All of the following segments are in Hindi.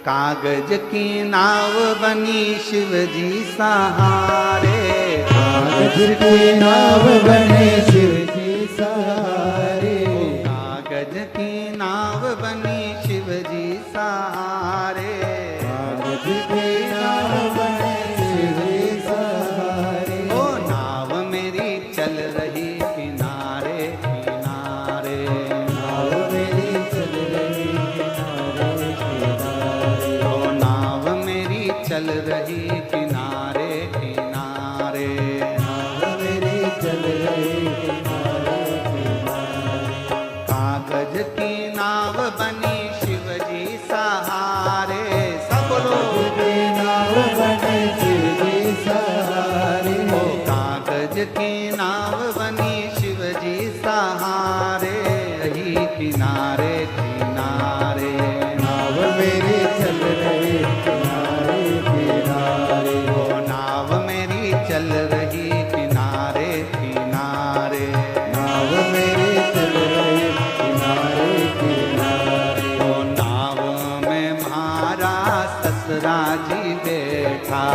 कागज की नाव बनी शिव जी सहारे, कागज की नाव बने शिव जी सहारे, कागज की नाव बनी शिव जी सहारे, कागज की नाव बने शिव जी सहारे। ओ नाव मेरी चल रही किनारे किनारे, नाव मेरी चल रही किनारे किनारे, ओ नाव मेरी चल रही किनारे किनारे, नाव मेरी चल रही किनारे किनारे। कागज की नाव बनी शिव जी सहारे, सब लोग की नाव बने शिव जी सहारे, ओ कागज की नाव बनी शिव जी सहारे, रही किनारे किनारे, नाव मेरी चल रही किनारे किनारे, ओ नाव मेरी चल रही किनारे किनारे, नाव मेरी चल रही किनारे किनारे। ओ नाव में म्हारा ससुरा जी बैठा,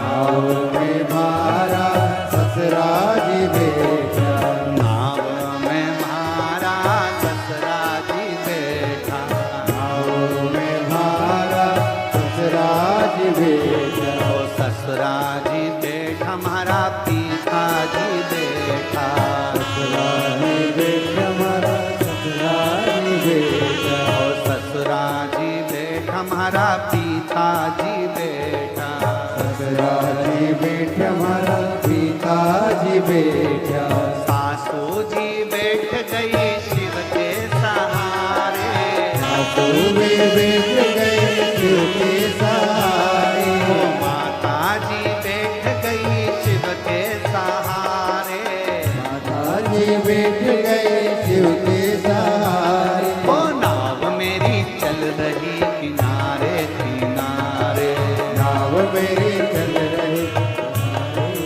नाव में मारा ससुरा जी बैठा, नाव में म्हारा ससुरा जी बैठा, नाव में मारा ससुरा जी बैठा, ओ ससुरा जी बैठा हमारा पिता जी बैठा, ससुरा जी बैठा मारा ससुरा जी बैठा, ओ ससुरा जी बैठा हमारा पिता जी बैठा, ससुरा जी बैठा मारा पिताजी बैठा, सासू जी बैठ गई शिव के सहारे, सासू में बैठ गए शिव के सहारे, ओ माता जी बैठ गई शिव के सहारे, माता जी बैठ गए शिव के सहारे। ओ नाव मेरी चल रही किनारे किनारे, नाव मेरी चल रही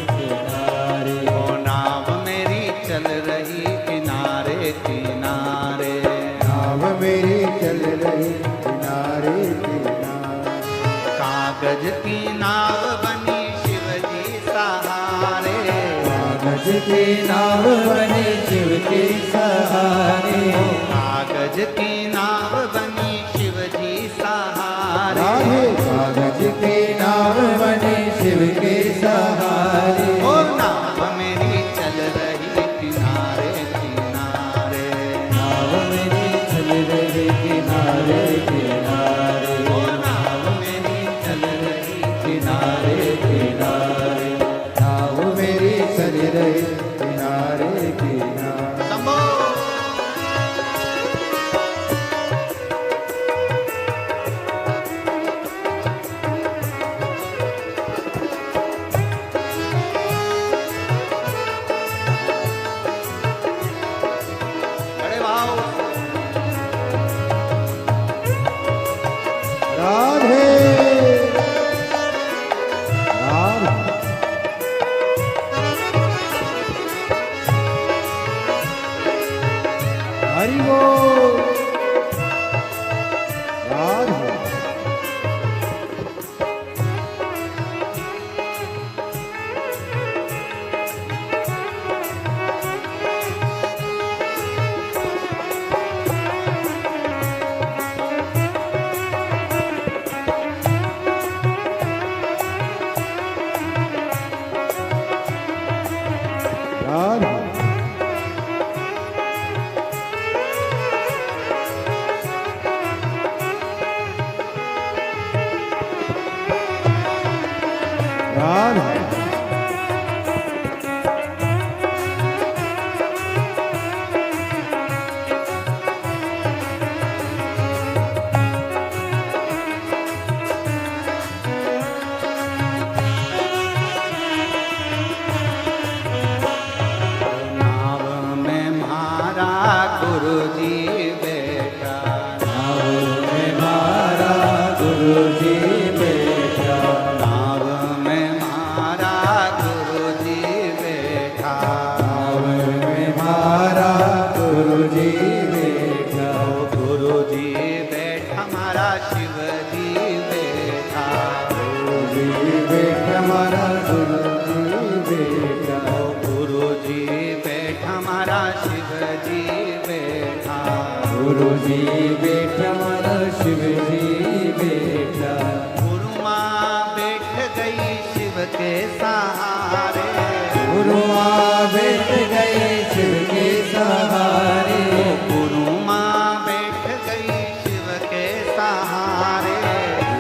किनारे, ओ नाव मेरी चल रही किनारे किनारे, नाव मेरी चल रही किनारे किनारे। कागज की नाव बनी शिव जी सहारे, कागज की नाव बने शिव के सहारे, कागज की नाव बनी शिव जी सहारे, राधे कागज की नाव बने शिव के सहारे, ओ नाव मेरी चल रही किनारे किनारे, नाव मेरी चल रही किनारे किनारे, ओ नाव मेरी चल रही किनारे किनारे, नाव मेरी चल रही किनारे किनारे। शंभो। बड़े भाव राधे राधे हरि बोल राधे राधे राधे नाव में म्हारा गुरु जी बैठा, नाव में मारा गुरु जी बैठा, नाव में म्हारा गुरु जी बैठा, नाव में मारा गुरु जी बैठा, ओ गुरु जी बैठा हमारा शिव जी बैठा, बैठा मारा गुरुजी बैठा। गुरुजी बैठा मारा शिवजी बैठा। गुरुजी बैठा मारा शिवजी बैठा। गुरु माँ बैठ गई शिव के सहारे। गुरु माँ बैठ गए शिव के सहारे। गुरु माँ बैठ गई शिव के सहारे।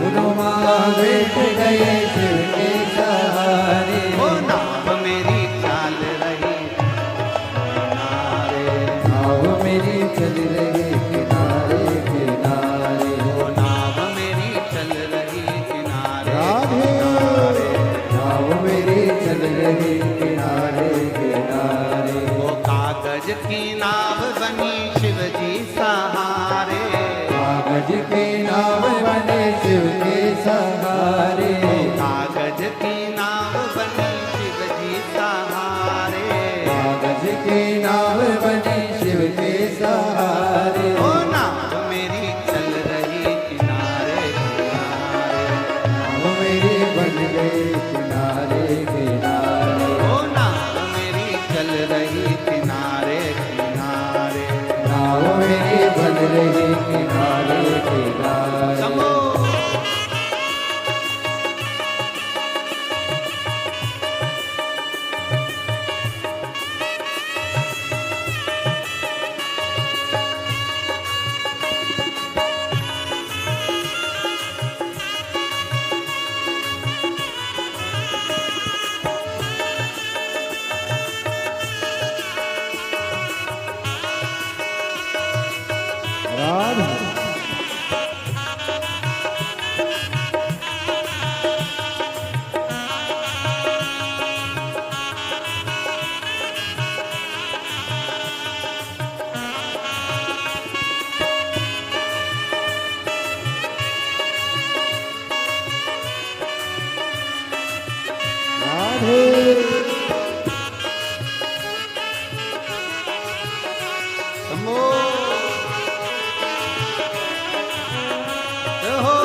गुरु माँ बैठ गए शिव के सहारे। ओ नाव मेरी चाल रही किनारे। नाव मेरी चल रही किनारे किनारे। ओ नाव मेरी चल रही किनारे राधे। किनारे। नाव मेरी चल रही किनारे किनारे। वो कागज की नाव बनी शिवजी सहारे। कागज की नाव बने शिव के सहारे। कागज की नाव बनी शिवजी सहारे। कागज की नाव बने शिव के सहारे। ओ नाव मेरी चल रही किनारे किनारे। नाव मेरी बन गई किनारे किनारे। ओ नाव मेरी चल रही किनारे किनारे। नाव मेरी बन रही किनारे किनारे। समो राधे। समो हो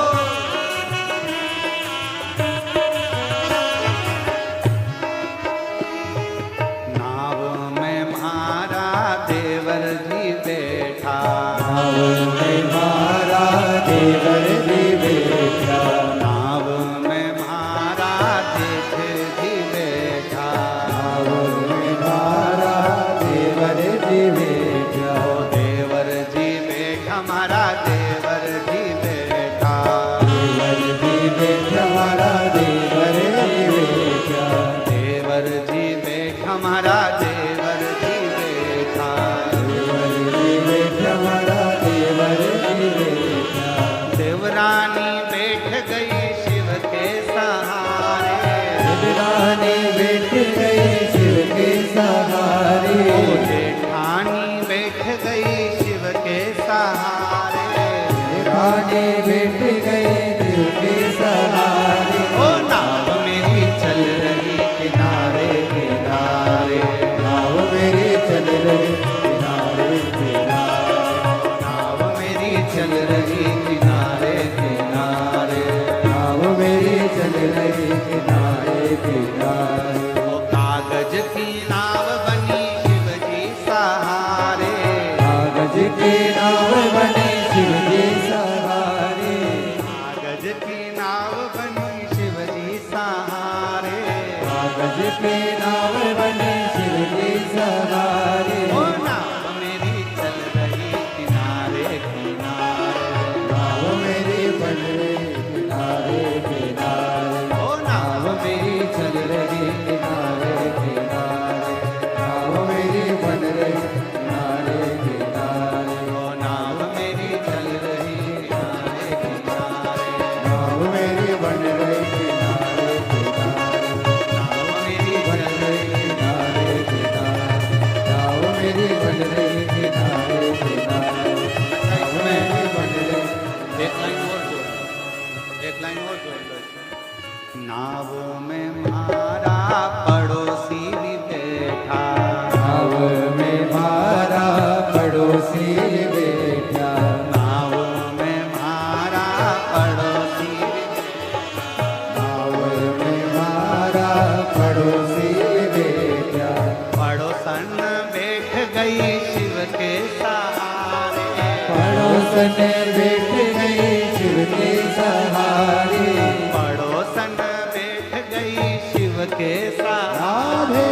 नाव में मारा देवर जी बैठा। नाव में मारा देवर जी बैठा। नाव में मारा जेठ जी बैठा। नाव में मारा देवर जी बैठा। ओ देवर जी बैठा मारा देवर जी बैठा। देवर जी बैठा मारा देवर जी बैठा। देवर जी बैठा मारा देवर जी बैठा। देवर जी बैठा मारा देवर जी बैठा। देवरानी बैठ गई शिव के सहारे। देवरानी बैठ गई शिव के सहारे। ओ जेठानी बैठ गई शिव के सहारे। रानी बैठ गई शिव के सहारे। ओ नाव मेरी चल रही किनारे किनारे। नाव मेरी चल रही किनारे किनारे। नाव मेरी चल रही किनारे किनारे। नाव मेरी चल रही किनारे किनारे। ओ कागज की नाव बनी शिवजी सहारे। कागज की नाव बने शिव जी सहारे। कागज की नाव बनी शिवजी सहारे। कागज की नाव बने शिव जी सहारे। ओ नाव मेरी चल रही किनारे किनारे। नाव मेरी बन रही किनारे किनारे। ओ नाव मेरी चल रही किनारे किनारे। नाव मेरी बन रही किनारे किनारे। ओ नाव मेरी चल रही किनारे किनारे। नाव मेरी बन रही किनारे किनारे। नाव मेरी बन चल रही रही किनारे किनारे। नाव मेरी बन रही किनारे किनारे। नाव मेरी बन रही। एक लाइन और जोड़ लो। एक लाइन और जोड़ लो। नाव में मारा पड़ोसी भी बैठा। नाव में मारा पड़ोसी बैठा। नाव में मारा पड़ोसी भी बैठा। नाव पड़ोसन बैठ गई शिव के सहारे पड़ोसन बैठ गई शिव के राधे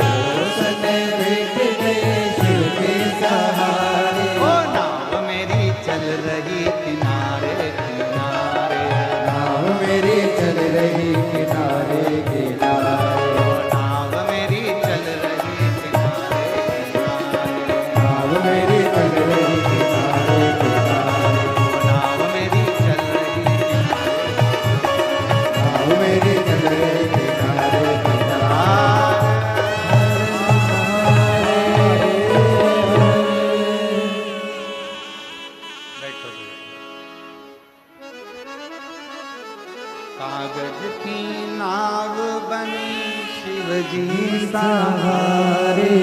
पड़ोसन बैठ गए शिव के सहारे ओ नाव मेरी चल रही किनारे किनारे नाव मेरी चल रही किनारे किनारे ओ नाव मेरी चल रही किनारे किनारे नाव मेरी चल रही किनारे किनारे नाव मेरी चल रही नाव मेरी चल रही किनारे बैठो जी। कागज की नाव बनी शिव जी सहारे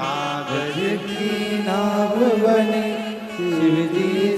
कागज की नाव बनी शिव जी